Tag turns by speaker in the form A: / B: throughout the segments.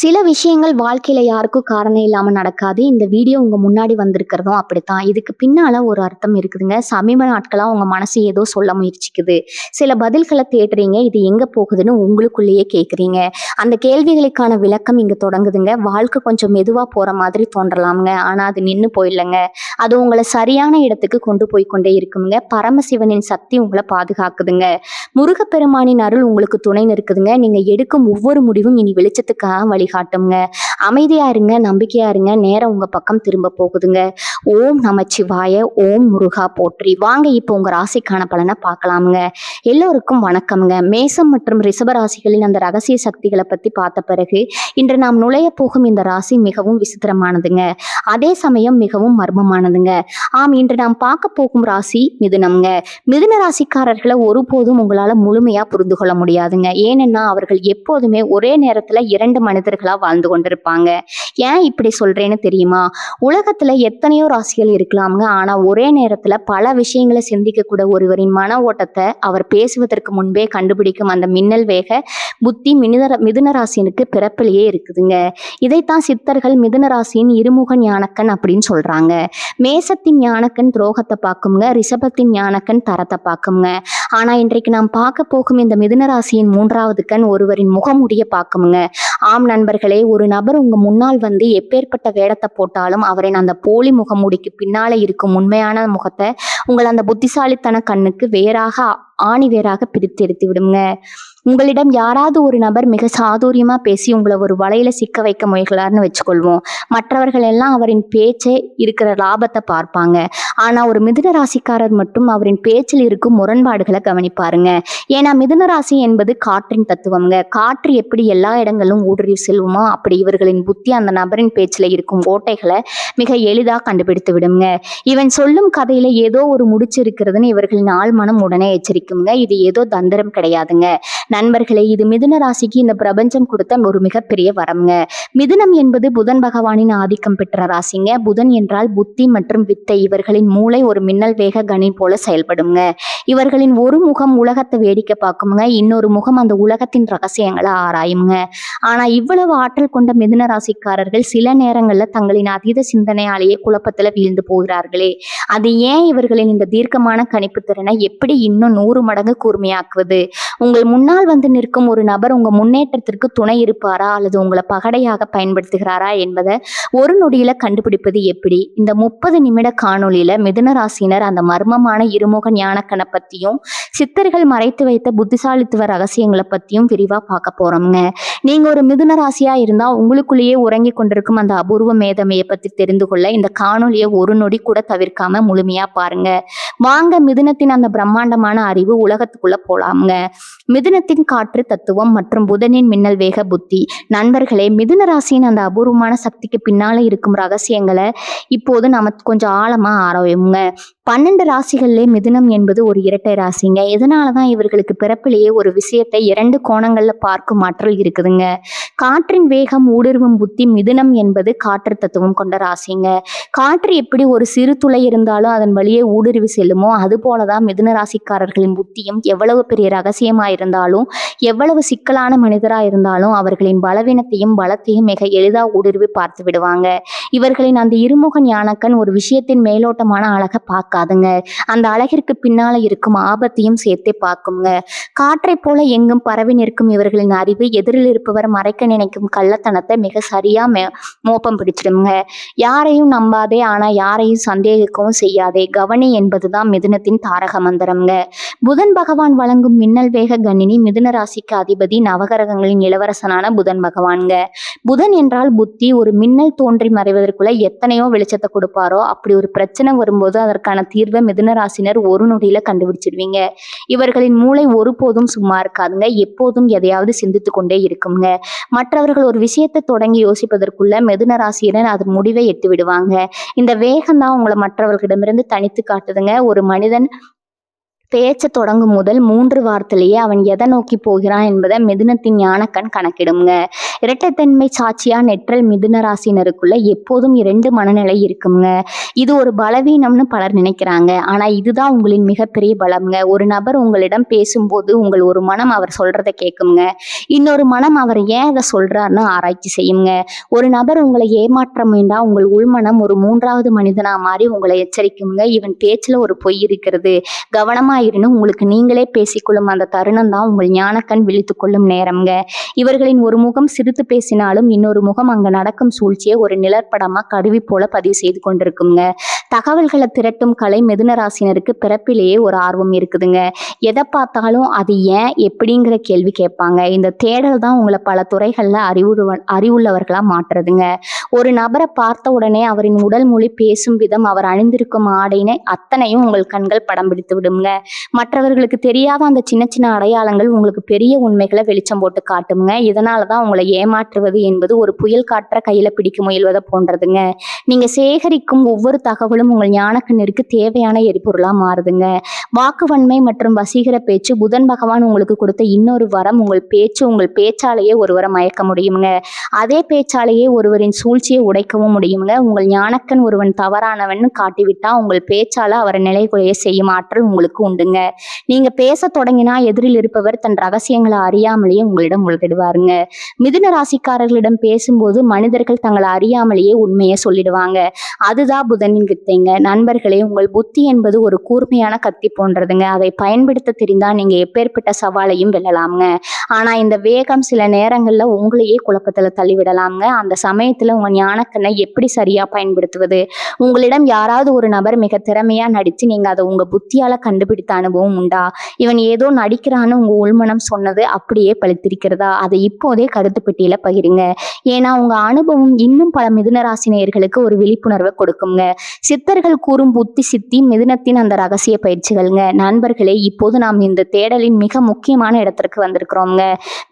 A: சில விஷயங்கள் வாழ்க்கையில யாருக்கும் காரணம் இல்லாம நடக்காது. இந்த வீடியோ உங்க முன்னாடி வந்திருக்கிறதும் அப்படித்தான். இதுக்கு பின்னால ஒரு அர்த்தம் இருக்குதுங்க. சமீப நாட்களா உங்க மனசு ஏதோ சொல்ல முயற்சிக்குது. சில பதில்கள தேடுறீங்க. இது எங்க போகுதுன்னு உங்களுக்குள்ளேயே கேட்குறீங்க. அந்த கேள்விகளுக்கான விளக்கம் இங்க தொடங்குதுங்க. வாழ்க்கை கொஞ்சம் மெதுவா போற மாதிரி தோன்றலாம்ங்க. ஆனா அது நின்னு போயில்லங்க. அது உங்கள சரியான இடத்துக்கு கொண்டு போய் கொண்டே இருக்குங்க. பரமசிவனின் சக்தி உங்கள பாதுகாக்குதுங்க. முருகப்பெருமானின் அருள் உங்களுக்கு துணை நிற்குதுங்க. நீங்க எடுக்கும் ஒவ்வொரு முடிவும் இனி வெளிச்சத்துக்காக வழிகாட்டுங்க. அமைதியா இருங்க, நம்பிக்கையா இருங்க. நேரம் உங்க பக்கம் திரும்ப போகுதுங்க. ஓம் நமச்சிவாய, ஓம் முருகா போற்றி. வாங்க இப்போ உங்க ராசிக்கான பலனை பார்க்கலாமுங்க. எல்லோருக்கும் வணக்கம்ங்க. மேசம் மற்றும் ரிஷப ராசிகளின் அந்த ரகசிய சக்திகளை பத்தி பார்த்த பிறகு இன்று நாம் நுழைய போகும் இந்த ராசி மிகவும் விசித்திரமானதுங்க. அதே சமயம் மிகவும் மர்மமானதுங்க. ஆம், இன்று நாம் பார்க்க போகும் ராசி மிதுனம்ங்க. மிதுன ராசிக்காரர்களை ஒருபோதும் உங்களால முழுமையா புரிந்து கொள்ள முடியாதுங்க. ஏனென்னா அவர்கள் எப்போதுமே ஒரே நேரத்துல இரண்டு மனிதர்களா வாழ்ந்து கொண்டிருப்பாங்க. ஏன் இப்படி சொல்றேன்னு தெரியுமா? உலகத்துல எத்தனையோ ராசிகள் இருக்கலாம்ங்க. ஆனா ஒரே நேரத்துல பல விஷயங்களை சிந்திக்க கூட ஒருவரின் மன ஓட்டத்தை அவர் பேசுவதற்கு முன்பே கண்டுபிடிக்கும் அந்த மின்னல் வேக புத்தி மிதுன ராசினுக்கு பிறப்பிலேயே இருக்குதுங்க. இதைத்தான் சித்தர்கள் மிதுன ராசியின் இருமுக ஞானக்கண் அப்படின்னு சொல்றாங்க. மேசத்தின் ஞானக்கண் துரோகத்தை பார்க்குங்க, ரிஷபத்தின் ஞானக்கண் தரத்தை பார்க்குங்க. ஆனா இன்றைக்கு நாம் பார்க்க போகும் இந்த மிதுன ராசியின் மூன்றாவது கண் ஒருவரின் முகமுடிய பார்க்குங்க. ஆம் நண்பர்களே, ஒரு நபர் உங்க முன்னால் வந்து எப்பேற்பட்ட வேடத்தை போட்டாலும் அவரின் அந்த போலி முகமூடிக்கு பின்னால இருக்கும் உண்மையான முகத்தை உங்கள் அந்த புத்திசாலித்தன கண்ணுக்கு ஆணி வேறாக பிரித்து எடுத்து விடுங்க. உங்களிடம் யாராவது ஒரு நபர் மிக சாதுரியமா பேசி உங்களை ஒரு வலையில சிக்க வைக்க முயல்கிறார்னு வச்சுக்கொள்வோம். மற்றவர்கள் எல்லாம் அவரின் பேச்சை இருக்கிற லாபத்தை பார்ப்பாங்க. ஆனா ஒரு மிதுன ராசிக்காரர் மட்டும் அவரின் பேச்சில் இருக்கும் முரண்பாடுகளை கவனிப்பாருங்க. ஏன்னா மிதுன ராசி என்பது காற்றின் தத்துவம்ங்க. காற்று எப்படி எல்லா இடங்களும் ஊடுருவி செல்வோமோ அப்படி இவர்களின் புத்தி அந்த நபரின் பேச்சில் இருக்கும் ஓட்டைகளை மிக எளிதா கண்டுபிடித்து விடுங்க. இவன் சொல்லும் கதையில ஏதோ ஒரு முடிச்சு இருக்கிறதுன்னு இவர்களின் ஆழ்மனம் உடனே எச்சரிக்குங்க. இது ஏதோ தந்திரம் கிடையாதுங்க. நண்பர்களே, இது மிதுன ராசிக்கு இந்த பிரபஞ்சம் கொடுத்த ஒரு மிகப்பெரிய வரம்ங்க. மிதுனம் என்பது புதன் பகவானின் ஆதிக்கம் பெற்ற ராசிங்க. புதன் என்றால் புத்தி மற்றும் வித்தை. இவர்களின் மூளை ஒரு மின்னல் வேக கணி போல செயல்படுங்க. இவர்களின் ஒரு முகம் உலகத்தை வேடிக்கை பார்க்குங்க, இன்னொரு முகம் அந்த உலகத்தின் ரகசியங்களை ஆராயுங்க. ஆனா இவ்வளவு ஆற்றல் கொண்ட மிதுன ராசிக்காரர்கள் சில நேரங்கள்ல தங்களின் அதீத சிந்தனையாலேயே குழப்பத்துல வீழ்ந்து போகிறார்களே. அது ஏன்? இவர்களின் இந்த தீர்க்கமான கணிப்பு திறனை எப்படி இன்னும் 100 மடங்கு கூர்மையாக்குவது? உங்கள் முன்னால் வந்து நிற்கும் ஒரு நபர் உங்க முன்னேற்றத்திற்கு துணை இருப்பாரா அல்லது உங்களை பகடையாக பயன்படுத்துகிறாரா என்பதை ஒரு நொடியில கண்டுபிடிப்பது எப்படி? இந்த 30 நிமிட காணொளியில மிதுன ராசியினர் அந்த மர்மமான இருமுக ஞானக்கணை பத்தியும் சித்தர்கள் மறைத்து வைத்த புத்திசாலித்துவ ரகசியங்களை பத்தியும் விரிவா பார்க்க போறோம்ங்க. நீங்க ஒரு மிதுன ராசியா இருந்தா உங்களுக்குள்ளேயே உறங்கி கொண்டிருக்கும் அந்த அபூர்வ மேதமையை பத்தி தெரிந்து கொள்ள இந்த காணொளியை ஒரு நொடி கூட தவிர்க்காம முழுமையா பாருங்க. வாங்க மிதுனத்தின் அந்த பிரம்மாண்டமான அறிவு உலகத்துக்குள்ள போலாம்ங்க. மிதுனத்தின் காற்று தத்துவம் மற்றும் புதனின் மின்னல் வேக புத்தி. நண்பர்களே, மிதுன ராசியின் அந்த அபூர்வமான சக்திக்கு பின்னால இருக்கும் ரகசியங்களை இப்போது நம்ம கொஞ்சம் ஆழமா ஆராயுங்க. 12 ராசிகள்லே மிதுனம் என்பது ஒரு இரட்டை ராசிங்க. இதனாலதான் இவர்களுக்கு பிறப்பிலேயே ஒரு விஷயத்தை 2 கோணங்கள்ல பார்க்கும் ஆற்றல் இருக்குதுங்க. காற்றின் வேகம் ஊடுருவும் புத்தி. மிதுனம் என்பது காற்று தத்துவம் கொண்ட ராசிங்க. காற்று எப்படி ஒரு சிறு துளை இருந்தாலும் அதன் வழியே ஊடுருவி செல்லுமோ அது போலதான் மிதுன ராசிக்காரர்களின் புத்தியும் எவ்வளவு பெரிய ரகசியமா இருந்தாலும் எவ்வளவு சிக்கலான மனிதரா இருந்தாலும் அவர்களின் பலவீனத்தையும் பலத்தையும் மிக எளிதா ஊடுருவி பார்த்து விடுவாங்க. இவர்களின் அந்த இருமுக ஞானக்கண் ஒரு விஷயத்தின் மேலோட்டமான அழகை பார்க்காதுங்க, அந்த அழகிற்கு பின்னால இருக்கும் ஆபத்தையும் சேர்த்தே பார்க்குங்க. காற்றை போல எங்கும் பரவி நிற்கும் இவர்களின் அறிவு எதிரில் இருப்பவர் மறைக்க நினைக்கும் கள்ளத்தனத்தை மிக சரியா மோப்பம் பிடிச்சிடுங்க. யாரையும் நம்பாதே, ஆனா யாரையும் சந்தேகிக்கவும் செய்யாதே. கவனி என்பதுதான் மிதுனத்தின் தாரக மந்திரம்ங்க. புதன் பகவான் வழங்கும் மின்னல் வேக கணினி. மிதுன ராசிக்கு அதிபதி நவகிரகங்களின் இளவரசனான புதன் பகவான்ங்க. புதன் என்றால் புத்தி. ஒரு மின்னல் தோன்றி மறைவதற்குள்ள எத்தனையோ வெளிச்சத்தை கொடுப்பாரோ அப்படி ஒரு பிரச்சனை வரும்போது அதற்கான தீர்வை மிதுன ராசினர் ஒரு நொடியில கண்டுபிடிச்சிடுவீங்க. இவர்களின் மூளை ஒருபோதும் சும்மா இருக்காதுங்க. எப்போதும் எதையாவது சிந்தித்து கொண்டே இருக்குங்க. மற்றவர்கள் ஒரு விஷயத்தை தொடங்கி யோசிப்பதற்குள்ள மிதுன ராசியினர் அதன் முடிவை எட்டு விடுவாங்க. இந்த வேகம் தான் உங்களை மற்றவர்களிடமிருந்து தனித்து காட்டுதுங்க. ஒரு மனிதன் பேச்ச தொடங்கும் முதல் 3 வாரத்திலேயே அவன் எதை நோக்கி போகிறான் என்பதை மிதுனத்தின் ஞானக்கண் கணக்கிடுங்க. இரட்டைத்தன்மை சாட்சியா நெற்றல் மிதுன ராசினருக்குள்ள எப்போதும் 2 மனநிலை இருக்குங்க. இது ஒரு பலவீனம்னு பலர் நினைக்கிறாங்க. ஆனா இதுதான் உங்களின் மிகப்பெரிய பலம்ங்க. ஒரு நபர் உங்களிடம் பேசும்போது உங்கள் ஒரு மனம் அவர் சொல்றதை கேட்குங்க. இன்னொரு மனம் அவர் ஏன் அதை சொல்றாருன்னு ஆராய்ச்சி செய்யுங்க. ஒரு நபர் உங்களை ஏமாற்ற முயன்றா உங்கள் உள்மனம் ஒரு 3வது மனிதனா மாறி உங்களை எச்சரிக்குங்க. இவன் பேச்சுல ஒரு பொய் இருக்கிறது, கவனமா இருன்னு உங்களுக்கு நீங்களே பேசிக்கொள்ளும் அந்த தருணம் தான் உங்கள் ஞானக்கண் விழித்து கொள்ளும் நேரம்ங்க. இவர்களின் ஒரு முகம் சிரித்து பேசினாலும் இன்னொரு முகம் அங்க நடக்கும் சூழ்ச்சியை ஒரு நிழற்படமா கருவி போல பதிவு செய்து கொண்டிருக்குங்க. தகவல்களை திரட்டும் கலை மிதுன ராசினருக்கு பிறப்பிலேயே ஒரு ஆர்வம் இருக்குதுங்க. எதை பார்த்தாலும் அது ஏன் எப்படிங்கிற கேள்வி கேட்பாங்க. இந்த தேடல் தான் உங்களை பல துறைகள்ல அறிவுள்ளவர்களா மாற்றுறதுங்க. ஒரு நபரை பார்த்த உடனே அவரின் உடல் மொழி, பேசும் விதம், அவர் அணிந்திருக்கும் ஆடையினை அத்தனையும் உங்கள் கண்கள் படம் பிடித்து விடுங்க. மற்றவர்களுக்கு தெரியாத அந்த சின்ன சின்ன அடையாளங்கள் உங்களுக்கு பெரிய உண்மைகளை வெளிச்சம் போட்டு காட்டுங்க. இதனாலதான் உங்களை ஏமாற்றுவது என்பது ஒரு புயல் காற்ற கையில பிடிக்க முயல்வதை போன்றதுங்க. நீங்க சேகரிக்கும் ஒவ்வொரு தகவலும் உங்கள் ஞானக்கண்ணிற்கு தேவையான எரிபொருளா மாறுதுங்க. வாக்குவன்மை மற்றும் வசீகர பேச்சு புதன் பகவான் உங்களுக்கு கொடுத்த இன்னொரு வரம். உங்கள் பேச்சாலேயே ஒருவரை மயக்க முடியுங்க. அதே பேச்சாலேயே ஒருவரின் சூழ்ச்சியை உடைக்கவும் முடியுங்க. உங்கள் ஞானக்கண் ஒருவன் தவறானவன் காட்டிவிட்டா உங்கள் பேச்சால அவரை நிலைகுலைய செய்யும் ஆற்றல் உங்களுக்கு உண்டுங்க. நீங்க பேச தொடங்கினா எதிரில் இருப்பவர் தன் ரகசியங்களை அறியாமலேயே உங்களிடம் உள்கிடுவாருங்க. மிதுன ராசிக்காரர்களிடம் பேசும்போது மனிதர்கள் தங்களை அறியாமலேயே உண்மையை சொல்லிடுவாங்க. அதுதான் புதனின் வித்தைங்க. நண்பர்களே, உங்கள் புத்தி என்பது ஒரு கூர்மையான கத்தி போன்றதுங்க. அதை பயன்படுத்த தெரிந்தா நீங்க எப்பேற்பட்ட சவாலையும் வெல்லலாம்ங்க. ஆனா இந்த வேகம் சில நேரங்கள்ல உங்களையே குழப்பத்துல தள்ளிவிடலாம்ங்க. அந்த சமயத்துல உங்க ஞானக்கண்ணை எப்படி சரியா பயன்படுத்துவது? உங்களிடம் யாராவது ஒரு நபர் மிக திறமையா நடிச்சு நீங்க அதை உங்க புத்தியால கண்டுபிடித்த அனுபவம் உண்டா? இவன் ஏதோ நடிக்கிறான்னு உங்க உள்மனம் சொன்னது அப்படியே பழித்திருக்கிறதா? அதை இப்போதே கருத்து பெட்டியில பகிருங்க. ஏன்னா உங்க அனுபவம் இன்னும் பல மிதுன ராசி நேயர்களுக்கு ஒரு விழிப்புணர்வை கொடுக்குங்க. சித்தர்கள் கூறும் புத்தி சித்தி மிதுனத்தின் அந்த ரகசிய பயிற்சிகள்ங்க. நண்பர்களே, இப்போது நாம் இந்த தேடலின் மிக முக்கியமான இடத்திற்கு வந்திருக்கிறோங்க.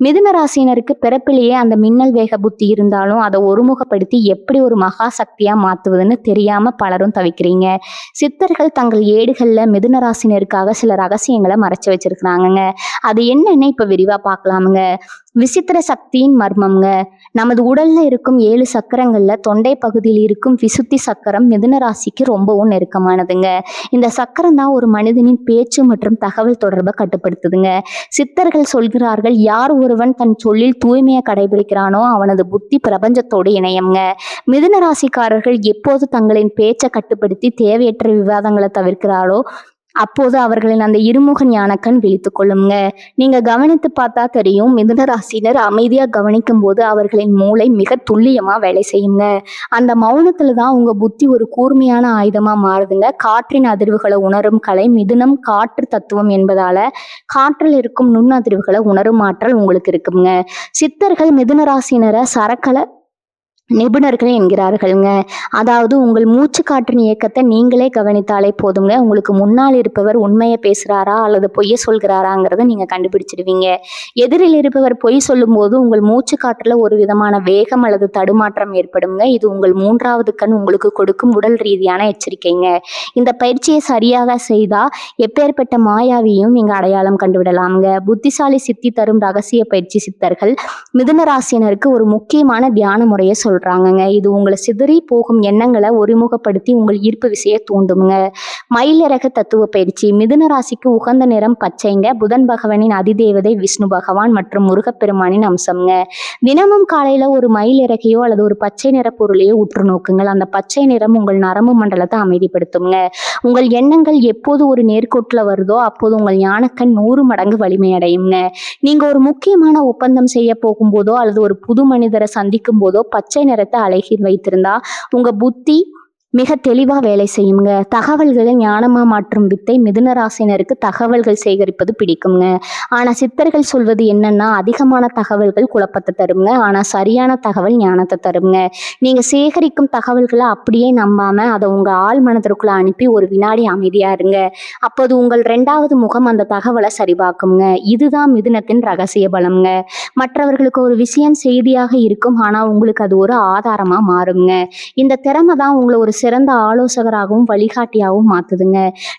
A: மிதுன ராசினருக்கு பிறப்பிலேயே அந்த மின்னல் வேக புத்தி இருந்தாலும் அதை ஒருமுகப்படுத்தி எப்படி ஒரு மகா சக்தியா மாத்துவதுன்னு தெரியாம பலரும் தவிக்கிறீங்க. சித்தர்கள் தங்கள் ஏடுகள்ல மிதுன ராசினருக்காக சில ரகசியங்களை மறைச்சு வச்சிருக்கிறாங்கங்க. அது என்னன்னு இப்ப விரிவா பார்க்கலாமுங்க. விசித்திர சக்தியின் மர்மம்ங்க. நமது உடல்ல இருக்கும் 7 சக்கரங்கள்ல தொண்டை பகுதியில் இருக்கும் விசுத்தி சக்கரம் மிதுன ராசிக்கு ரொம்பவும் நெருக்கமானதுங்க. இந்த சக்கரம் தான் ஒரு மனிதனின் பேச்சு மற்றும் தகவல் தொடர்பை கட்டுப்படுத்துதுங்க. சித்தர்கள் சொல்கிறார்கள், யார் ஒருவன் தன் சொல்லில் தூய்மையை கடைபிடிக்கிறானோ அவனது புத்தி பிரபஞ்சத்தோடு இணையம்ங்க. மிதுன ராசிக்காரர்கள் எப்போது தங்களின் பேச்சை கட்டுப்படுத்தி தேவையற்ற விவாதங்களை தவிர்க்கிறாரோ அப்போது அவர்களின் அந்த இருமுக ஞானக்கண் விழித்து கொள்ளுங்க. நீங்க கவனித்து பார்த்தா தெரியும், மிதுன ராசினர் அமைதியா கவனிக்கும் போது அவர்களின் மூளை மிக துல்லியமா வேலை செய்யுங்க. அந்த மௌனத்துல தான் உங்க புத்தி ஒரு கூர்மையான ஆயுதமா மாறுதுங்க. காற்றின் அதிர்வுகளை உணரும் கலை மிதுனம் காற்று தத்துவம் என்பதால காற்றில் இருக்கும் நுண் அதிர்வுகளை உணரும் ஆற்றல் உங்களுக்கு இருக்குங்க. சித்தர்கள் மிதுன ராசினரை சரக்கல நிபுணர்கள் என்கிறார்கள்ங்க. அதாவது உங்கள் மூச்சு காற்றின் இயக்கத்தை நீங்களே கவனித்தாலே போதுங்க. உங்களுக்கு முன்னால் இருப்பவர் உண்மையை பேசுறாரா அல்லது பொய்ய சொல்கிறாராங்கிறத நீங்க கண்டுபிடிச்சிடுவீங்க. எதிரில் இருப்பவர் பொய் சொல்லும் போது உங்கள் மூச்சு காற்றுல ஒரு விதமான வேகம் அல்லது தடுமாற்றம் ஏற்படுங்க. இது உங்கள் 3வது கண் உங்களுக்கு கொடுக்கும் உடல் ரீதியான எச்சரிக்கைங்க. இந்த பயிற்சியை சரியாக செய்தா எப்பேற்பட்ட மாயாவியும் நீங்க அடையாளம் கண்டுவிடலாம்ங்க. புத்திசாலி சித்தி தரும் ரகசிய பயிற்சி சித்தர்கள் மிதுன ராசினருக்கு ஒரு முக்கியமான தியான முறையை சொல்றாங்கங்க. இது உங்களை சிதறி போகும் எண்ணங்களை ஒருமுகப்படுத்தி உங்கள் ஈர்ப்பு விசையை தூண்டுங்க. மயிலிறகு தத்துவ பயிற்சி. மிதுன ராசிக்கு உகந்த நிறம் பச்சைங்க. புதன் பகவானின் அதிதேவதை விஷ்ணு பகவான் மற்றும் முருகப்பெருமானின் அம்சம்ங்க. தினமும் காலையில ஒரு மயில் இறகையோ அல்லது ஒரு பச்சை நிற பொருளையோ உற்று நோக்குங்கள். அந்த பச்சை நிறம் உங்கள் நரம்பு மண்டலத்தை அமைதிப்படுத்துங்க. உங்கள் எண்ணங்கள் எப்போது ஒரு நேர்கோட்டுல வருதோ அப்போது உங்கள் ஞானக்கண் 100 மடங்கு வலிமை அடையுங்க. நீங்க ஒரு முக்கியமான ஒப்பந்தம் செய்ய போகும்போதோ அல்லது ஒரு புது மனிதரை சந்திக்கும் போதோ பச்சை நிறத்தை அழகில் வைத்திருந்தா உங்க புத்தி மிக தெளிவா வேலை செய்யுங்க. தகவல்களை ஞானமா மாற்றும் வித்தை மிதுன ராசினருக்கு தகவல்கள் சேகரிப்பது பிடிக்குங்க. ஆனா சித்தர்கள் சொல்வது என்னன்னா, அதிகமான தகவல்கள் குழப்பத்தை தருங்க, ஆனா சரியான தகவல் ஞானத்தை தருங்க. நீங்க சேகரிக்கும் தகவல்களை அப்படியே நம்பாம அதை உங்க ஆள் மனதிற்குள்ள அனுப்பி ஒரு வினாடி அமைதியா இருங்க. அப்போது உங்கள் 2வது முகம் அந்த தகவலை சரிபார்க்குங்க. இதுதான் மிதுனத்தின் ரகசிய பலம்ங்க. மற்றவர்களுக்கு ஒரு விஷயம் செய்தியாக இருக்கும், ஆனா உங்களுக்கு அது ஒரு ஆதாரமா மாறுங்க. இந்த திறமை தான் உங்களை ஒரு சிறந்த ஆலோசகராகவும் வழிகாட்டியாகவும் மாத்துதுங்க.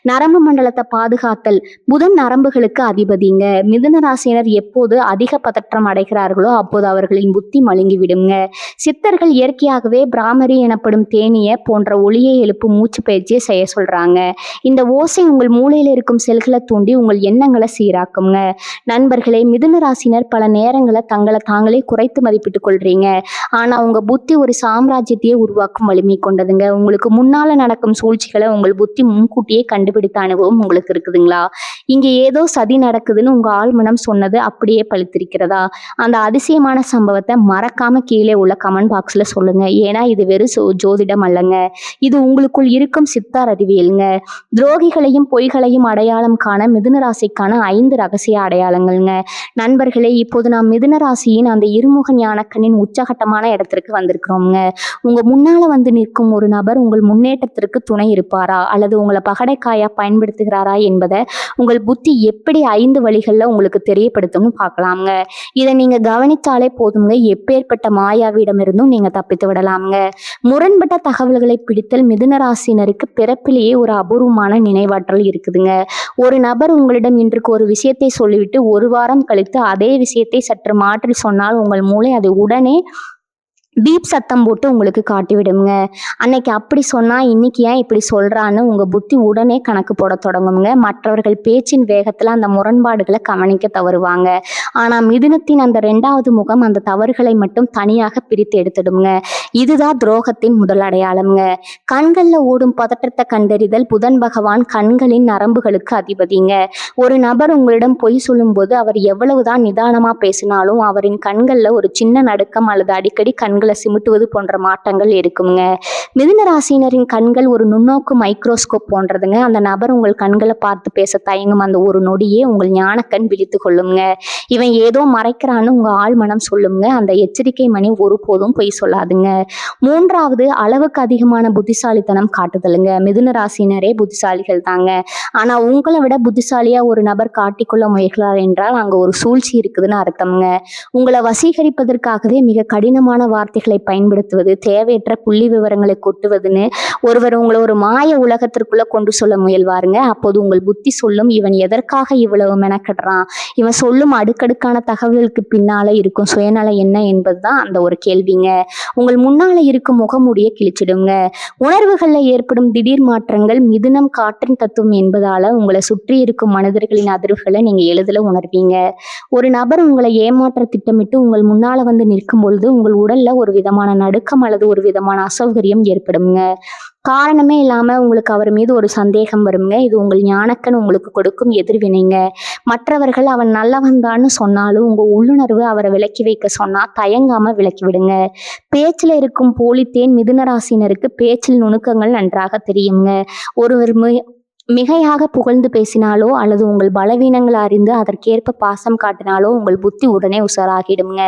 A: நரம்பு மண்டலத்தை பாதுகாத்தல். புதன் நரம்புகளுக்கு அதிபதிங்க. மிதுன ராசியினர் எப்போது அதிக பதற்றம் அடைகிறார்களோ அப்போது அவர்களின் புத்தி மழுங்கி விடுங்க. சித்தர்கள் இயற்கையாகவே பிராமரி எனப்படும் தேனிய போன்ற ஒளியை எழுப்பும் மூச்சு பயிற்சியை செய்ய சொல்றாங்க. இந்த ஓசை உங்கள் மூளையில இருக்கும் செல்களை தூண்டி உங்கள் எண்ணங்களை சீராக்குங்க. நண்பர்களே, மிதுன ராசினர் பல நேரங்களை தங்களை தாங்களே குறைத்து மதிப்பிட்டுக் கொள்றீங்க. ஆனா உங்க புத்தி ஒரு சாம்ராஜ்யத்தையே உருவாக்கும் வலிமை கொண்டதுங்க. உங்களுக்கு முன்னால நடக்கும் சூழ்ச்சிகளை உங்கள் புத்தி முன்கூட்டியே கண்டுபிடித்த அனுபவம் உங்களுக்கு இருக்குதுங்களா? இங்க ஏதோ சதி நடக்குதுன்னு உங்க ஆழ்மனம் சொன்னது அப்படியே பழித்திருக்கிறதா? அந்த அதிசயமான சம்பவத்தை மறக்காம கீழே உள்ள கமெண்ட் பாக்ஸ்ல சொல்லுங்க. ஏன்னா இது வெறும் ஜோதிடம் அல்லங்க, இது உங்களுக்குள் இருக்கும் சித்தார் அறிவியலுங்க. துரோகிகளையும் பொய்களையும் அடையாளம் காண மிதுன ராசிக்கான 5 ரகசிய அடையாளங்கள்ங்க. நண்பர்களே, இப்போது நாம் மிதுன ராசியின் அந்த இருமுக ஞானக்கண்ணின் உச்சகட்டமான இடத்திற்கு வந்திருக்கிறோம்ங்க. உங்க முன்னால வந்து நிற்கும் ஒரு நபர் உங்கள் முன்னேற்றத்திற்கு துணை இருப்பாரா அல்லது உங்களை பகடைக்காயா பயன்படுத்துகிறாரா என்பதை உங்கள் புத்தி எப்படி 5 வழிகள்ல உங்களுக்கு தெரியப்படுத்தும்னு பார்க்கலாம்ங்க. இதை நீங்க கவனித்தாலே போதுங்க, எப்பேற்பட்ட மாயாவிடமிருந்தும் நீங்க தப்பித்து விடலாம்ங்க. முரண்பட்ட தகவல்களை பிடித்தல் மிதுன ராசினருக்கு பிறப்பிலேயே ஒரு அபூர்வமான நினைவாற்றல் இருக்குதுங்க. ஒரு நபர் உங்களிடம் இன்றைக்கு ஒரு விஷயத்தை சொல்லிவிட்டு ஒரு வாரம் கழித்து அதே விஷயத்தை சற்று மாற்றி சொன்னால் உங்கள் மூளை அதை உடனே பீப் சத்தம் போட்டு உங்களுக்கு காட்டி விடுங்க. அன்னைக்கு அப்படி சொன்னா இன்னைக்கு ஏன் இப்படி சொல்றான்னு உங்க புத்தி உடனே கணக்கு போட தொடங்குங்க. மற்றவர்கள் பேச்சின் வேகத்துல அந்த முரண்பாடுகளை கவனிக்க தவறுவாங்க. ஆனா மிதுனத்தின் அந்த 2வது முகம் அந்த தவறுகளை மட்டும் தனியாக பிரித்து எடுத்துடுங்க. இதுதான் துரோகத்தின் முதல் அடையாளம்ங்க. கண்கள்ல ஓடும் பதற்றத்தை கண்டறிதல். புதன் பகவான் கண்களின் நரம்புகளுக்கு அதிபதிங்க. ஒரு நபர் உங்களிடம் பொய் சொல்லும் போது அவர் எவ்வளவுதான் நிதானமா பேசினாலும் அவரின் கண்கள்ல ஒரு சின்ன நடுக்கம் அல்லது அடிக்கடி கண்களை சிமிட்டுவது போன்ற மாற்றங்கள் இருக்குங்க. மிதுன ராசியினரின் கண்கள் ஒரு நுண்ணோக்கு மைக்ரோஸ்கோப் போன்றதுங்க. அந்த நபர் உங்கள் கண்களை பார்த்து பேச தயங்கும் அந்த ஒரு நொடியே உங்கள் ஞானக்கண் விழித்து கொள்ளுங்க. இவன் ஏதோ மறைக்கிறான்னு உங்க ஆழ்மனம் சொல்லுங்க. அந்த எச்சரிக்கை மணி ஒருபோதும் பொய் சொல்லாதுங்க. 3வது, அளவுக்கு அதிகமான புத்திசாலித்தனம் காட்டுதலுங்க. மிதுன ராசியினரே புத்திசாலிகள் தாங்க. ஆனா உங்களை விட புத்திசாலியா ஒரு நபர் காட்டிக்கொள்ள முயல்கிறார் என்றால் அங்க ஒரு சூழ்ச்சி இருக்குதுன்னு அர்த்தம்ங்க. உங்களை வசீகரிப்பதற்காகவே மிக கடினமான வார்த்தைகளை பயன்படுத்துவது, தேவையற்ற புள்ளி விவரங்களை கொட்டுவதுன்னு ஒருவர் உங்களை ஒரு மாய உலகத்திற்குள்ள கொண்டு சொல்ல முயல்வாருங்க. அப்போது உங்கள் புத்தி சொல்லும், இவன் எதற்காக இவ்வளவு மெனக்கடுறான், இவன் சொல்லும் அடுக்கடுக்கான தகவல்களுக்கு பின்னால இருக்கும் சுயநலம் என்ன என்பதுதான் அந்த ஒரு கேள்விங்க. உங்கள் முன்னால இருக்கும் முகமூடியை கிழிச்சிடுங்க. உணர்வுகள்ல ஏற்படும் திடீர் மாற்றங்கள் மிதுனம் காற்றின் தத்துவம் என்பதால உங்களை சுற்றி இருக்கும் மனிதர்களின் அதிர்வுகளை நீங்க எளிதில் உணர்வீங்க. ஒரு நபர் உங்களை ஏமாற்ற திட்டமிட்டு உங்கள் முன்னால வந்து நிற்கும் பொழுது உங்கள் உடல்ல ஒரு விதமான நடுக்கம் அல்லது ஒரு விதமான அசௌகரியம் ஏற்படுங்க. காரணமே இல்லாம உங்களுக்கு அவர் மீது ஒரு சந்தேகம் வருங்க. இது உங்கள் ஞானக்கண் உங்களுக்கு கொடுக்கும் எதிர்வினைங்க. மற்றவர்கள் அவன் நல்லவன் தான்னு சொன்னாலும் உங்க உள்ளுணர்வு அவரை விலக்கி வைக்க சொன்னா தயங்காம விலக்கி விடுங்க. பேச்சுல இருக்கும் போலித்தேன் மிதுன ராசினருக்கு பேச்சில் நுணுக்கங்கள் நன்றாக தெரியுங்க. ஒருவர் மிகையாக புகழ்ந்து பேசினாலோ அல்லது உங்கள் பலவீனங்களை அறிந்து அதற்கேற்ப பாசம் காட்டினாலோ உங்கள் புத்தி உடனே உஷாராகிடுங்க.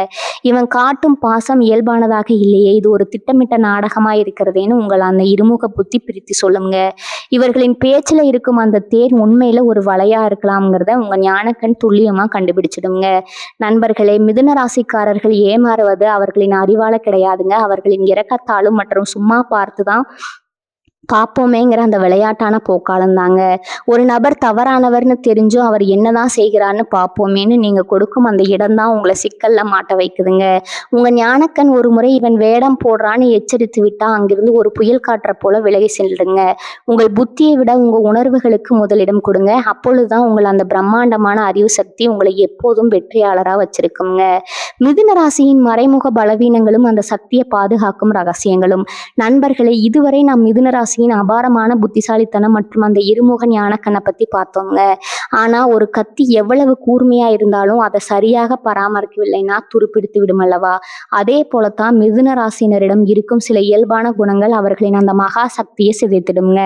A: இவன் காட்டும் பாசம் இயல்பானதாக இல்லையே, இது ஒரு திட்டமிட்ட நாடகமா இருக்கிறதேன்னு உங்கள் அந்த இருமுக புத்தி பிரித்து சொல்லுங்க. இவர்களின் பேச்சுல இருக்கும் அந்த தேர் உண்மையில ஒரு வலையா இருக்கலாம்ங்கிறத உங்க ஞானக்கண் துல்லியமா கண்டுபிடிச்சிடுங்க. நண்பர்களே, மிதுன ராசிக்காரர்கள் ஏமாறுவது அவர்களின் அறிவால கிடையாதுங்க. அவர்களின் இரக்கத்தாலும் மற்றும் சும்மா பார்த்துதான் பார்ப்போமேங்கிற அந்த விளையாட்டான போக்காலம் தாங்க. ஒரு நபர் தவறானவர்னு தெரிஞ்சும் அவர் என்னதான் செய்கிறான்னு பார்ப்போமேன்னு நீங்க கொடுக்கும் அந்த இடம்தான் உங்களை சிக்கல்ல மாட்ட வைக்குதுங்க. உங்க ஞானக்கண் ஒரு முறை இவன் வேடம் போடுறான்னு எச்சரித்து விட்டா அங்கிருந்து ஒரு புயல் காற்ற போல விலகி செல்லுங்க. உங்கள் புத்தியை விட உங்க உணர்வுகளுக்கு முதலிடம் கொடுங்க. அப்பொழுதுதான் உங்கள் அந்த பிரம்மாண்டமான அறிவு சக்தி உங்களை எப்போதும் வெற்றியாளரா வச்சிருக்குங்க. மிதுன ராசியின் மறைமுக பலவீனங்களும் அந்த சக்தியை பாதுகாக்கும் ரகசியங்களும். நண்பர்களே, இதுவரை நாம் மிதுன ராசியின் அபாரமான புத்திசாலித்தனம் மற்றும் அந்த இருமுக ஞானக்கண்ணை பத்தி பார்த்தோங்க. ஆனா ஒரு கத்தி எவ்வளவு கூர்மையா இருந்தாலும் அதை சரியாக பராமரிக்கவில்லைன்னா துருப்பிடித்து விடும் அல்லவா? அதே போலத்தான் மிதுன ராசினரிடம் இருக்கும் சில இயல்பான குணங்கள் அவர்களின் அந்த மகா சக்தியை சிதைத்திடுங்க.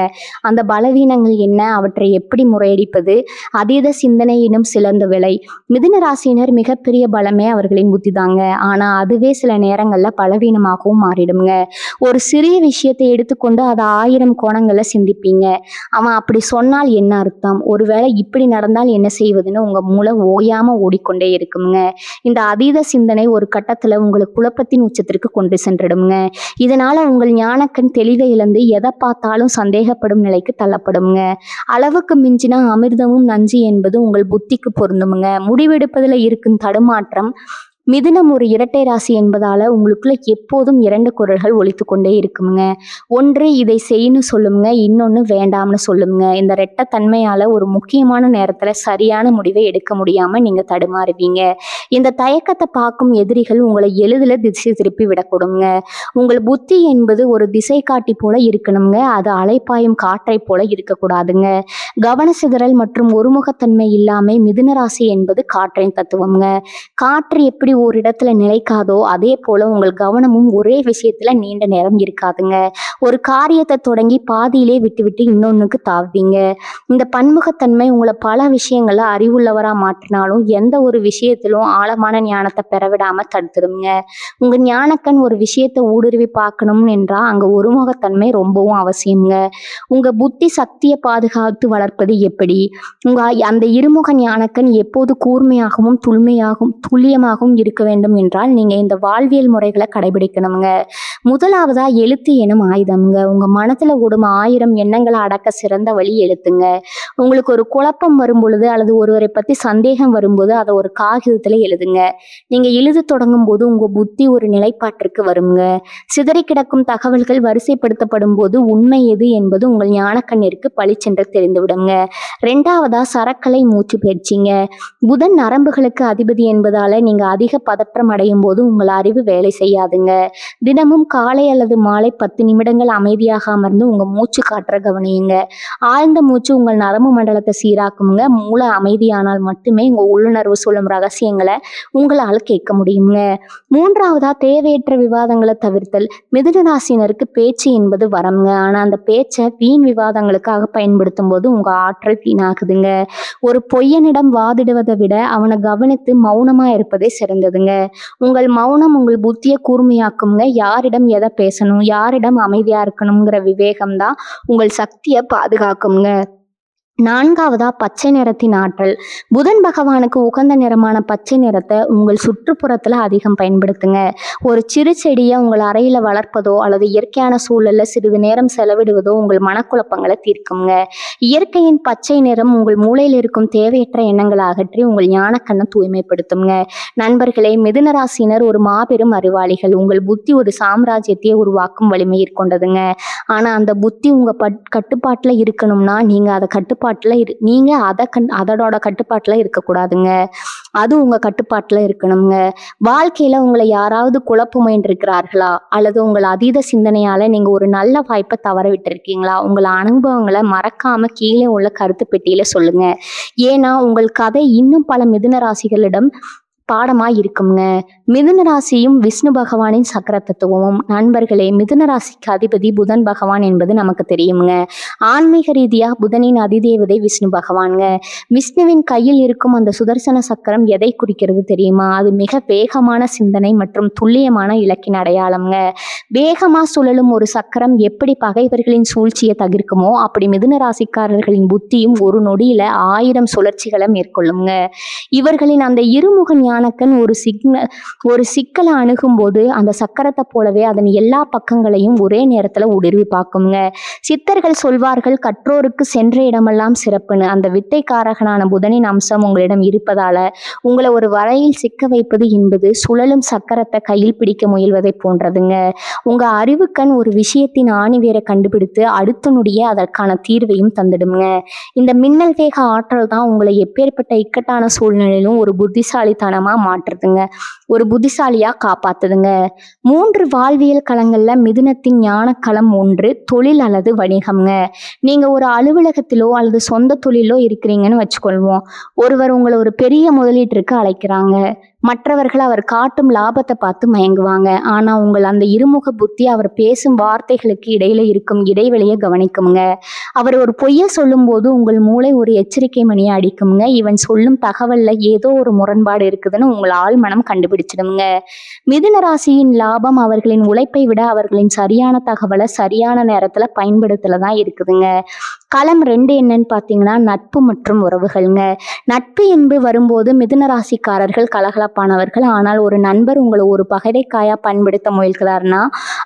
A: அந்த பலவீனங்கள் என்ன, அவற்றை எப்படி முறையடிப்பது? அதீத சிந்தனை எனும் சிறந்த விலை. மிதுன ராசினர் மிகப்பெரிய பலமே அவர்களின் புத்தி தாங்க. ஆனா அதுவே சில நேரங்கள்ல பலவீனமாகவும் மாறிடுங்க. ஒரு சிறிய விஷயத்தை எடுத்துக்கொண்டு அதை 1000 கோணங்களை சிந்திப்பீங்க. அவன் அப்படி சொன்னால் என்ன அர்த்தம், ஒருவேளை இப்படி நடந்தால் என்ன செய்வதுன்னு உங்க மூளை ஓயாம ஓடிக்கொண்டே இருக்குங்க. இந்த அதீத சிந்தனை ஒரு கட்டத்துல உங்களை குழப்பத்தின் உச்சத்திற்கு கொண்டு சென்றுடுங்க. இதனால உங்கள் ஞானக்கண் தெளிவை இழந்து எதை பார்த்தாலும் சந்தேகப்படும் நிலைக்கு தள்ளப்படுங்க. அளவுக்கு மிஞ்சினா அமிர்தமும் நஞ்சு என்பது உங்கள் புத்திக்கு பொருந்துமுங்க. முடிவெடுப்பதில் இருக்கும் தடுமாற்றம். மிதுனம் ஒரு இரட்டை ராசி என்பதால உங்களுக்குள்ள எப்போதும் 2 குரல்கள் ஒலித்து கொண்டே இருக்குங்க. ஒன்று இதை செய்யணும்னு சொல்லுங்க, இன்னொன்று வேண்டாம்னு சொல்லுங்க. இந்த ரெட்டத்தன்மையால ஒரு முக்கியமான நேரத்துல சரியான முடிவை எடுக்க முடியாம நீங்க தடுமாறுவீங்க. இந்த தயக்கத்தை பார்க்கும் எதிரிகள் உங்களை எளிதில் திசை திருப்பி விடக்கூடுங்க. உங்கள் புத்தி என்பது ஒரு திசை காட்டி போல இருக்கணுங்க, அது அலைப்பாயும் காற்றை போல இருக்கக்கூடாதுங்க. கவன சிதறல் மற்றும் ஒருமுகத்தன்மை இல்லாம மிதுன ராசி என்பது காற்றின் தத்துவம்ங்க. காற்று எப்படி ஒரு இடத்துல நிலைக்காதோ அதே போல உங்கள் கவனமும் ஒரே விஷயத்துல நீண்ட நேரம் இருக்காதுங்க. ஒரு காரியத்தை தொடங்கி பாதியிலே விட்டுவிட்டு இன்னொன்னுக்கு தாவுவீங்க. இந்த பன்முகத்தன்மை உங்களை பல விஷயங்கள அறிவுள்ளவரா மாற்றினாலும் எந்த ஒரு விஷயத்திலும் ஆழமான ஞானத்தை பெறவிடாம தடுத்துடுங்க. உங்க ஞானக்கண் ஒரு விஷயத்தை ஊடுருவி பார்க்கணும் என்றா அங்க ஒருமுகத்தன்மை ரொம்பவும் அவசியம்ங்க. உங்க புத்தி சக்தியை பாதுகாத்து வளர்ப்பது எப்படி? உங்க அந்த இருமுக ஞானக்கண் எப்போது கூர்மையாகவும் துல்லியமாகவும் இருக்க வேண்டும் என்றால் நீங்க இந்த வாழ்வியல் முறைகளை கடைபிடிக்கணுங்க. முதலாவதா எழுத்து எனும் ஆயுதம்ங்க. உங்க மனத்துல ஓடும் 1000 எண்ணங்களை அடக்க சிறந்த வழி எழுத்துங்க. உங்களுக்கு ஒரு குழப்பம் வரும் பொழுது அல்லது ஒருவரை பத்தி சந்தேகம் வரும்போது அதை ஒரு காகிதத்துல எழுதுங்க. நீங்க எழுத தொடங்கும் போது உங்க புத்தி ஒரு நிலைப்பாட்டிற்கு வருங்க. சிதறி கிடக்கும் தகவல்கள் வரிசைப்படுத்தப்படும் போது உண்மை எது என்பது உங்கள் ஞானக்கண்ணிற்கு பளிச்சென்று தெரிந்துவிடுங்க. 2வதா சரக்கலை மூச்சு பயிற்சிங்க. புதன் நரம்புகளுக்கு அதிபதி என்பதால நீங்க அதிக பதற்றம் அடையும் போது உங்கள் அறிவு வேலை செய்யாதுங்க. தினமும் காலை அல்லது மாலை 10 நிமிடங்கள் அமைதியாக அமர்ந்து உங்க மூச்சு காற்ற கவனியுங்க. ஆழ்ந்த மூச்சு உங்கள் நரம்பு மண்டலத்தை சீராக்குங்க. மூளை அமைதியானால் மட்டுமே உங்க உள்ளுணர்வு சொல்லும் ரகசியங்களை உங்களால் கேட்க முடியுங்க. 3வதா தேவையற்ற விவாதங்களை தவிர்த்தல். மிதுன ராசினருக்கு பேச்சு என்பது வரம்ங்க. ஆனா அந்த பேச்சை வீண் விவாதங்களுக்காக பயன்படுத்தும் போது உங்க ஆற்றல் வீணாகுதுங்க. ஒரு பொய்யனிடம் வாதிடுவதை விட அவனை கவனித்து மௌனமா இருப்பதே சிறந்ததுங்க. உங்கள் மௌனம் உங்கள் புத்தியை கூர்மையாக்குங்க. யாரிடம் எதை பேசணும், யாரிடம் அமைதியா இருக்கணுங்கிற விவேகம் தான் உங்கள் சக்தியை பாதுகாக்குங்க. 4வதா பச்சை நிறத்தின் ஆற்றல். புதன் பகவானுக்கு உகந்த நிறமான பச்சை நிறத்தை உங்கள் சுற்றுப்புறத்துல அதிகம் பயன்படுத்துங்க. ஒரு சிறு செடியை உங்கள் அறையில வளர்ப்பதோ அல்லது இயற்கையான சூழல்ல சிறிது நேரம் செலவிடுவதோ உங்கள் மனக்குழப்பங்களை தீர்க்குங்க. இயற்கையின் பச்சை நிறம் உங்கள் மூளையில் இருக்கும் தேவையற்ற எண்ணங்களை அகற்றி உங்கள் ஞானக்கண்ணை தூய்மைப்படுத்துங்க. நண்பர்களே, மிதுன ராசினர் ஒரு மாபெரும் அறிவாளிகள். உங்கள் புத்தி ஒரு சாம்ராஜ்யத்தையே உருவாக்கும் வலிமை கொண்டதுங்க. ஆனா அந்த புத்தி உங்க கட்டுப்பாட்டுல இருக்கணும்னா நீங்க அதை நீங்க அதோட கட்டுப்பாட்டுல இருக்கக்கூடாதுங்க. அது உங்க கட்டுப்பாட்டுல இருக்கணுங்க. வாழ்க்கையில உங்களை யாராவது குழப்ப முயன்றிருக்கிறார்களா அல்லது உங்கள் அதீத சிந்தனையால நீங்க ஒரு நல்ல வாய்ப்பை தவற விட்டு இருக்கீங்களா? உங்கள் அனுபவங்களை மறக்காம கீழே உள்ள கருத்து பெட்டியில சொல்லுங்க. ஏன்னா உங்கள் கதை இன்னும் பல மிதுன ராசிகளிடம் பாடமா இருக்குங்க. மிதுன ராசியும் விஷ்ணு பகவானின் சக்கர தத்துவமும். நண்பர்களே, மிதுன ராசிக்கு அதிபதி புதன் பகவான் என்பது நமக்கு தெரியுங்க. ஆன்மீக ரீதியா புதனின் அதிதேவதை விஷ்ணு பகவான்ங்க. விஷ்ணுவின் கையில் இருக்கும் அந்த சுதர்சன சக்கரம் எதை குறிக்கிறது தெரியுமா? அது மிக வேகமான சிந்தனை மற்றும் துல்லியமான இலக்கின் அடையாளம்ங்க. வேகமா சுழலும் ஒரு சக்கரம் எப்படி பகைவர்களின் சூழ்ச்சியை தவிர்க்குமோ அப்படி மிதுன ராசிக்காரர்களின் புத்தியும் ஒரு நொடியில 1000 சுழற்சிகளை மேற்கொள்ளுங்க. இவர்களின் அந்த இருமுக ஞானக்கண் ஒரு சிக்கலை அணுகும் போது அந்த சக்கரத்தை போலவே அதன் எல்லா பக்கங்களையும் ஒரே நேரத்துல ஊடுருவி பார்க்குங்க. சித்தர்கள் சொல்வார்கள், கற்றோருக்கு சென்ற இடமெல்லாம் சிறப்புன்னு. அந்த வித்தைக்காரகனான புதனின் அம்சம் உங்களிடம் இருப்பதால உங்களை ஒரு வலையில் சிக்க வைப்பது என்பது சுழலும் சக்கரத்தை கையில் பிடிக்க முயல்வதை போன்றதுங்க. உங்க அறிவுக்கண் ஒரு விஷயத்தின் ஆணிவேரை கண்டுபிடித்து அடுத்த நொடியே அதற்கான தீர்வையும் தந்துடுங்க. இந்த மின்னல் வேக ஆற்றல் தான் உங்களை எப்பேற்பட்ட இக்கட்டான சூழ்நிலையிலும் ஒரு புத்திசாலித்தனமா மாற்றுதுங்க, ஒரு புத்திசாலியா காப்பாத்துதுங்க. 3 வாழ்வியல் களங்கள்ல மிதுனத்தின் ஞான களம் 1 தொழில் அல்லது வணிகம்ங்க. நீங்க ஒரு அலுவலகத்திலோ அல்லது சொந்த தொழிலோ இருக்கிறீங்கன்னு வச்சுக்கொள்வோம். ஒருவர் உங்களை ஒரு பெரிய முதலீட்டிற்கு அழைக்கிறாங்க. மற்றவர்கள் அவர் காட்டும் லாபத்தை பார்த்து மயங்குவாங்க. ஆனா உங்கள் அந்த இருமுக புத்தி அவர் பேசும் வார்த்தைகளுக்கு இடையில இருக்கும் இடைவெளியை கவனிக்குங்க. அவர் ஒரு பொய்ய சொல்லும்போது உங்கள் மூளை ஒரு எச்சரிக்கை மணியை அடிக்குங்க. இவன் சொல்லும் தகவல்ல ஏதோ ஒரு முரண்பாடு இருக்குதுன்னு உங்கள் ஆழ்மனம் கண்டுபிடிச்சிடுங்க. மிதுன ராசியின் லாபம் அவர்களின் உழைப்பை விட அவர்களின் சரியான தகவலை சரியான நேரத்துல பயன்படுத்தல தான் இருக்குதுங்க. களம் 2 என்னன்னு பார்த்தீங்கன்னா நட்பு மற்றும் உறவுகள்ங்க. நட்பு என்பது வரும்போது மிதுன ராசிக்காரர்கள் கலகலப்பானவர்கள். ஆனால் ஒரு நண்பர் உங்களை ஒரு பகடைக்காயா பயன்படுத்த முயல்கிறார்னா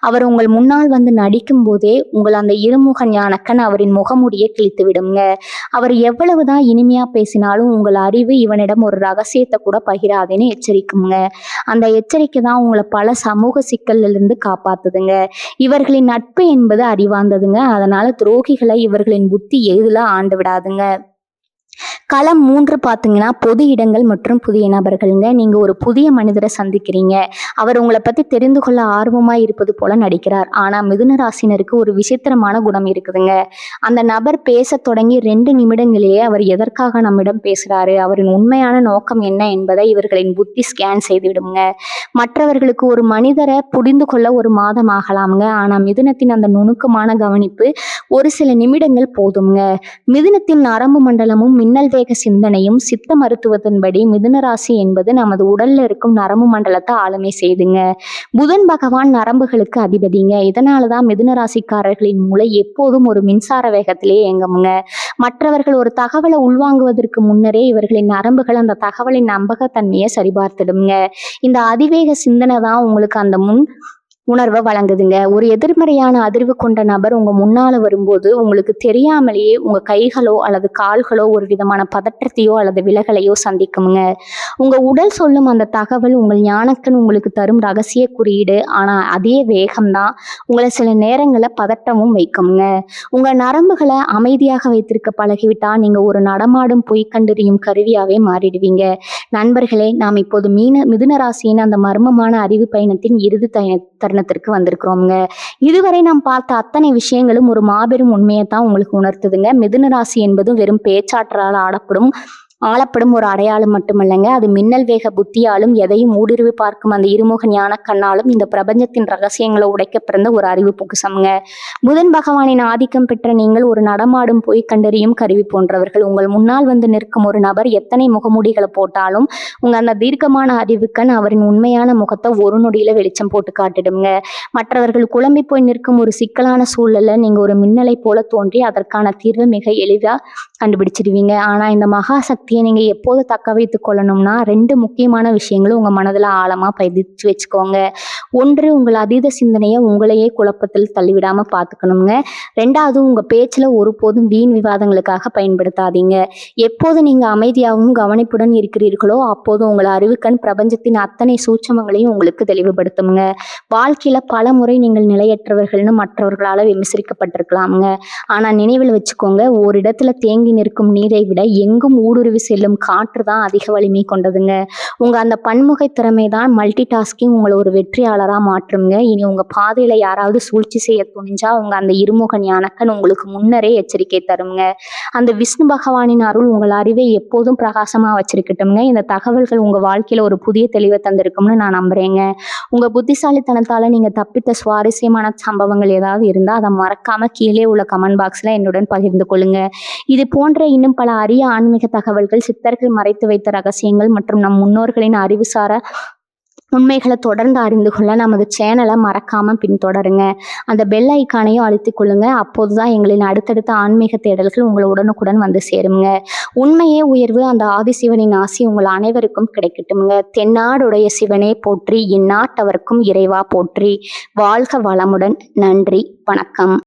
A: அவர் உங்கள் முன்னால் வந்து நடிக்கும் போதே உங்கள் அந்த இருமுக ஞானக்கன் அவரின் முகமுடியை கிழித்து விடுங்க. அவர் எவ்வளவுதான் இனிமையா பேசினாலும் உங்கள் அறிவு இவனிடம் ஒரு ரகசியத்தை கூட பகிராதேன்னு எச்சரிக்குங்க. அந்த எச்சரிக்கை தான் உங்களை பல சமூக சிக்கல்ல இருந்து காப்பாத்துதுங்க. இவர்களின் நட்பு என்பது அறிவார்ந்ததுங்க. அதனால துரோகிகளை இவர்களின் புத்தி எதுல ஆண்டு விடாதுங்க. களம் 3 பார்த்தீங்கன்னா பொது இடங்கள் மற்றும் புதிய நபர்களுங்க. நீங்க ஒரு புதிய மனிதரை சந்திக்கிறீங்க. அவர் உங்களை பத்தி தெரிந்து கொள்ள ஆர்வமா இருப்பது போல நடிக்கிறார். ஆனா மிதுன ராசினருக்கு ஒரு விசித்திரமான குணம் இருக்குதுங்க. அந்த நபர் பேச தொடங்கி 2 நிமிடங்களிலேயே அவர் எதற்காக நம்மிடம் பேசுறாரு, அவரின் உண்மையான நோக்கம் என்ன என்பதை இவர்களின் புத்தி ஸ்கேன் செய்து விடுங்க. மற்றவர்களுக்கு ஒரு மனிதரை புரிந்து கொள்ள ஒரு மாதம் ஆகலாமுங்க. ஆனா மிதுனத்தின் அந்த நுணுக்கமான கவனிப்பு ஒரு சில நிமிடங்கள் போதுங்க. மிதுனத்தின் நரம்பு மண்டலமும் மின்னல் வேக சிந்தனையும் சித்த மருத்துவத்தின்படி மிதுன ராசி என்பது நமது உடல்ல இருக்கும் நரம்பு மண்டலத்தை ஆளுமை செய்துங்க. புதன் பகவான் நரம்புகளுக்கு அதிபதிங்க. இதனாலதான் மிதுன ராசிக்காரர்களின் மூளை எப்போதும் ஒரு மின்சார வேகத்திலேயே இயங்குங்க. மற்றவர்கள் ஒரு தகவலை உள்வாங்குவதற்கு முன்னரே இவர்களின் நரம்புகள் அந்த தகவலின் நம்பகத்தன்மையை சரிபார்த்திடுங்க. இந்த அதிவேக சிந்தனை தான் உங்களுக்கு அந்த உணர்வை வழங்குதுங்க. ஒரு எதிர்மறையான அதிர்வு கொண்ட நபர் உங்க முன்னால வரும்போது உங்களுக்கு தெரியாமலேயே உங்க கைகளோ அல்லது கால்களோ ஒரு விதமான பதற்றத்தையோ அல்லது விலகலையோ சந்திக்குமுங்க. உங்க உடல் சொல்லும் அந்த தகவல் உங்கள் ஞானக்கன் உங்களுக்கு தரும் ரகசிய குறியீடு. ஆனா அதே வேகம்தான் உங்களை சில நேரங்களில் பதட்டமும் வைக்குங்க. உங்க நரம்புகளை அமைதியாக வைத்திருக்க பழகிவிட்டா நீங்க ஒரு நடமாடும் பொய் கண்டறியும் கருவியாவே மாறிடுவீங்க. நண்பர்களே, நாம் இப்போது மிதுன ராசியின் அந்த மர்மமான அறிவு பயணத்தின் இறுதி தருணத்திற்கு வந்திருக்கிறோம்ங்க. இதுவரை நாம் பார்த்த அத்தனை விஷயங்களும் ஒரு மாபெரும் உண்மையை தான் உங்களுக்கு உணர்த்துதுங்க. மிதுன ராசி என்பதும் வெறும் பேச்சாற்றால் ஆளப்படும் ஒரு அடையாளம் மட்டுமல்லங்க, அது மின்னல் வேக புத்தியாலும் எதையும் ஊடுருவி பார்க்கும் அந்த இருமுக ஞான கண்ணாலும் இந்த பிரபஞ்சத்தின் ரகசியங்களை உடைக்க பிறந்த ஒரு அறிவு பொக்குசம்ங்க. புதன் பகவானின் ஆதிக்கம் பெற்ற நீங்கள் ஒரு நடமாடும் பொய் கண்டறியும் கருவி போன்றவர்கள். உங்கள் முன்னால் வந்து நிற்கும் ஒரு நபர் எத்தனை முகமூடிகளை போட்டாலும் உங்க அந்த தீர்க்கமான அறிவுக்கண் அவரின் உண்மையான முகத்தை ஒரு நொடியில வெளிச்சம் போட்டு காட்டிடுங்க. மற்றவர்கள் குழம்பி போய் நிற்கும் ஒரு சிக்கலான சூழல்ல நீங்க ஒரு மின்னலை போல தோன்றி அதற்கான தீர்வை மிக எளிதா கண்டுபிடிச்சிடுவீங்க. ஆனா இந்த மகா சக்தியை நீங்க எப்போது தக்க வைத்துக் கொள்ளணும்னா 2 முக்கியமான விஷயங்களும் உங்க மனதுல ஆழமா பதிச்சு வச்சுக்கோங்க. ஒன்று, உங்கள் அதீத சிந்தனையை உங்களையே குழப்பத்தில் தள்ளிவிடாம பார்த்துக்கணுங்க. 2வது, உங்க பேச்சுல ஒருபோதும் வீண் விவாதங்களுக்காக பயன்படுத்தாதீங்க. எப்போது நீங்க அமைதியாகவும் கவனிப்புடன் இருக்கிறீர்களோ அப்போது உங்கள் அறிவுக்கண் பிரபஞ்சத்தின் அத்தனை சூட்சமங்களையும் உங்களுக்கு தெளிவுபடுத்துங்க. வாழ்க்கையில பல முறை நீங்கள் நிலையற்றவர்கள்னு மற்றவர்களால விமர்சிக்கப்பட்டிருக்கலாமுங்க. ஆனா நினைவில் வச்சுக்கோங்க, ஓரிடத்துல தேங்கி நிற்கும் நீரை விட எங்கும் ஊடுருவி செல்லும் காற்று தான் அதிக வலிமை கொண்டதுங்க. உங்க அந்த பன்முகை திறமை தான் மல்டி டாஸ்கிங் உங்களை ஒரு வெற்றியாளரா மாற்றுங்க. இனி உங்க பாதையில யாராவது சூழ்ச்சி செய்ய துணிஞ்சா உங்க அந்த இருமுக ஞானக்கன் உங்களுக்கு முன்னரே எச்சரிக்கை தருங்க. அந்த விஷ்ணு பகவானின் அருள் உங்கள் அறிவை எப்போதும் பிரகாசமா வச்சிருக்கட்டும்ங்க. இந்த தகவல்கள் உங்க வாழ்க்கையில ஒரு புதிய தெளிவை தந்திருக்கும்னு நான் நம்புறேங்க. உங்க புத்திசாலித்தனத்தால நீங்க தப்பித்த சுவாரஸ்யமான சம்பவங்கள் ஏதாவது இருந்தா அதை மறக்காம கீழே உள்ள கமெண்ட் பாக்ஸ்ல என்னுடன் பகிர்ந்து கொள்ளுங்க. இது போன்ற இன்னும் பல அரிய ஆன்மீக தகவல்கள், சித்தர்கள் மறைத்து வைத்த ரகசியங்கள் மற்றும் நம் முன்னோர்களின் அறிவுசார உண்மைகளை தொடர்ந்து அறிந்து கொள்ள நமது சேனலை மறக்காம பின்தொடருங்க. அந்த பெல் ஐக்கானையும் அழுத்திக் கொள்ளுங்க. அப்போதுதான் எங்களின் அடுத்தடுத்த ஆன்மீக தேடல்கள் உங்களை உடனுக்குடன் வந்து சேருங்க. உண்மையே உயர்வு, அந்த ஆதிசிவனின் ஆசி உங்கள் அனைவருக்கும் கிடைக்கட்டும்ங்க. தென்னாடுடைய சிவனே போற்றி, இந்நாட்டவர்க்கும் இறைவா போற்றி. வாழ்க வளமுடன். நன்றி, வணக்கம்.